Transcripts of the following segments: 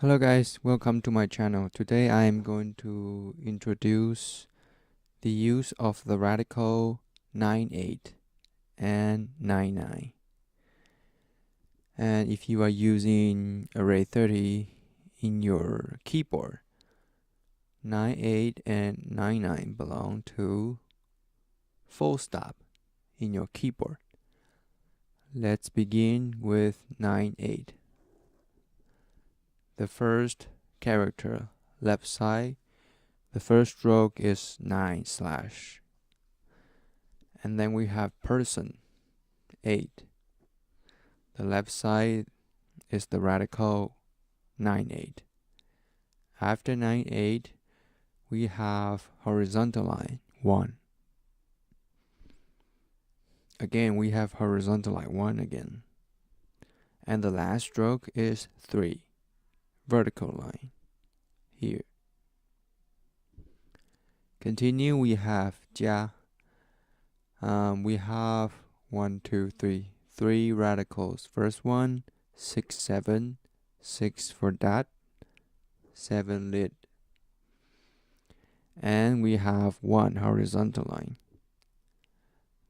Hello guys, welcome to my channel. Today I am going to introduce the use of the radical 98 and 99. And if you are using array 30 in your keyboard, 98 and 99 belong to full stop in your keyboard. Let's begin with 98. The first character, left side, the first stroke is 9/. And then we have person, 8. The left side is the radical 98. After 98, we have horizontal line, 1. Again, we have horizontal line 1 again. And the last stroke is 3. Vertical line, here. Continue, we have 加. We have 1, 2, 3. 3 radicals. First one, 6, 7. 6 for dot, 7 lid. And we have 1 horizontal line.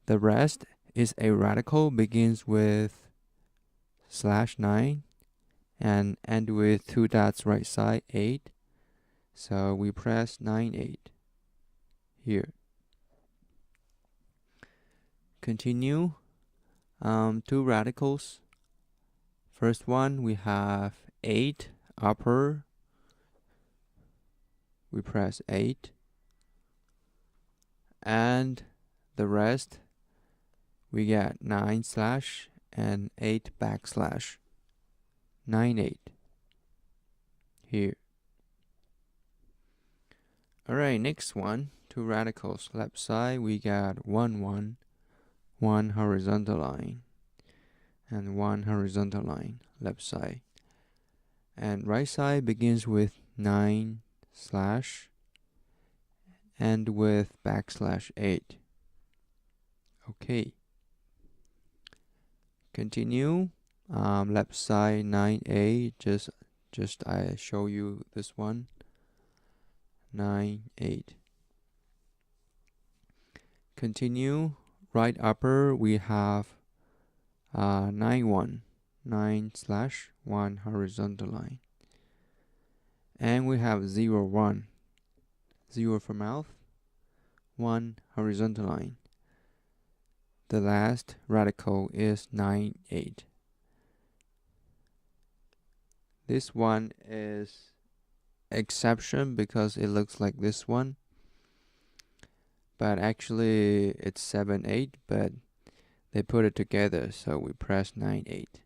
The rest is a radical, begins with /9 and end with 2 dots right side, 8. So we press 9, 8 here. Continue. 2 radicals. First one, we have 8 upper. We press 8. And the rest, we get 9/ and 8 \, 9, 8 here. Alright, next one, 2 radicals. Left side, we got 1, 1. 1 horizontal line and 1 horizontal line, left side. And right side begins with 9/ and with \8. Okay. Continue. Left side 9A. Just I show you this one. 9, 8. Continue. Right upper we have 9, 1. 9/1 horizontal line. And we have 0, 1. 0 for mouth. 1 horizontal line. The last radical is 9, 8. This one is exception because it looks like this one. But actually it's 7, 8, but they put it together, so we press 9, 8.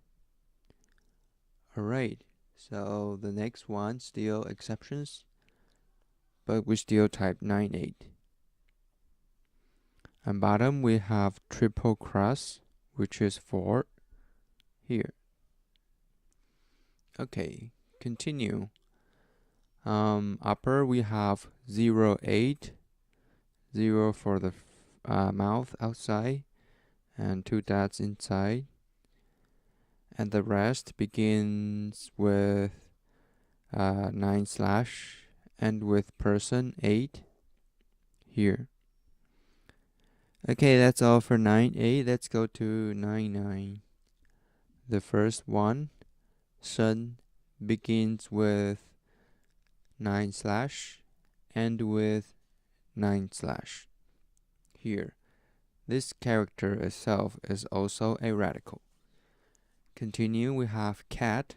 Alright, so the next one, still exceptions, but we still type 9, 8. And bottom we have triple cross, which is 4 here. Okay, continue. Upper we have 0, 8. 0 for the mouth outside and 2 dots inside. And the rest begins with 9/ and with person 8 here. Okay, that's all for 9, 8. Let's go to 9, 9. The first one, sun, begins with 9/ and with 9/ here. This character itself is also a radical. Continue, we have cat.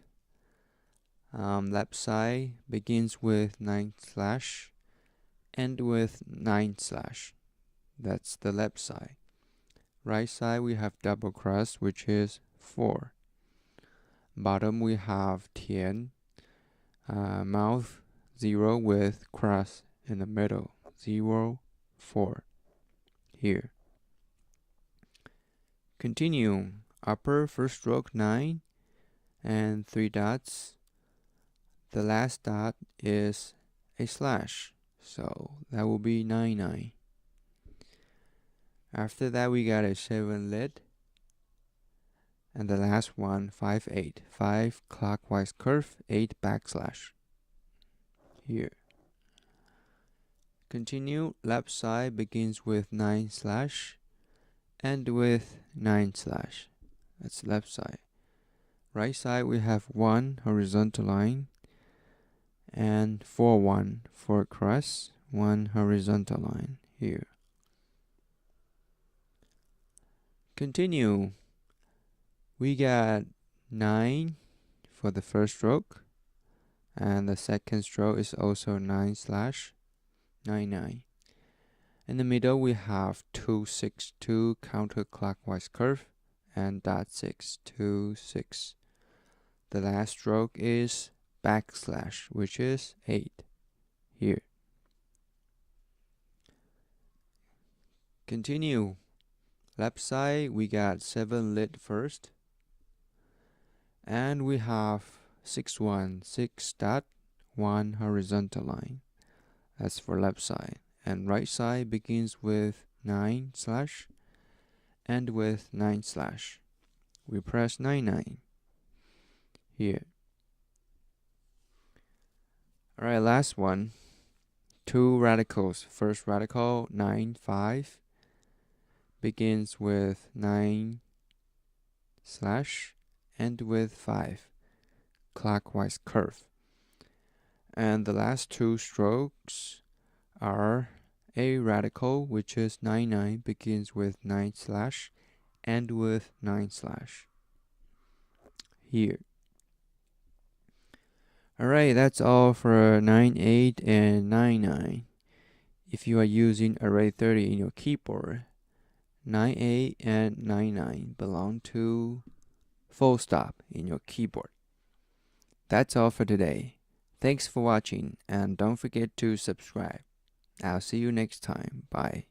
Left side begins with 9/ and with 9/. That's the left side. Right side we have double cross, which is 4. Bottom we have 10. Mouth 0 with cross in the middle. 0, 4 here. Continue. Upper first stroke 9 and 3 dots. The last dot is a /, so that will be 9, 9. After that we got a 7 lid. And the last one, 5, 8. 5 clockwise curve, 8 backslash. Here. Continue. Left side begins with 9 slash, end with 9 slash. That's left side. Right side we have 1 horizontal line and 4, 1 for cross, 1 horizontal line here. Continue. We got 9 for the first stroke, and the second stroke is also 9 slash 9, 9. In the middle we have 2, 6, 2 counterclockwise curve and dot 6, 2, 6. The last stroke is backslash, which is 8 here. Continue. Left side we got 7 lit first, and we have 6, 1, 6 dot 1 horizontal line. That's for left side. And right side begins with 9 slash, end with 9 slash. We press 9, 9 here. Alright, last one. 2 radicals. First radical, 9, 5. Begins with 9 slash, end with 5. Clockwise curve. And the last 2 strokes are a radical, which is 9, 9. Begins with 9 slash, end with 9 slash. Here. Alright, that's all for 9, 8 and 9, 9. If you are using array 30 in your keyboard, 9, 8 and 9, 9 belong to full stop in your keyboard. That's all for today. Thanks for watching, and don't forget to subscribe. I'll see you next time. Bye.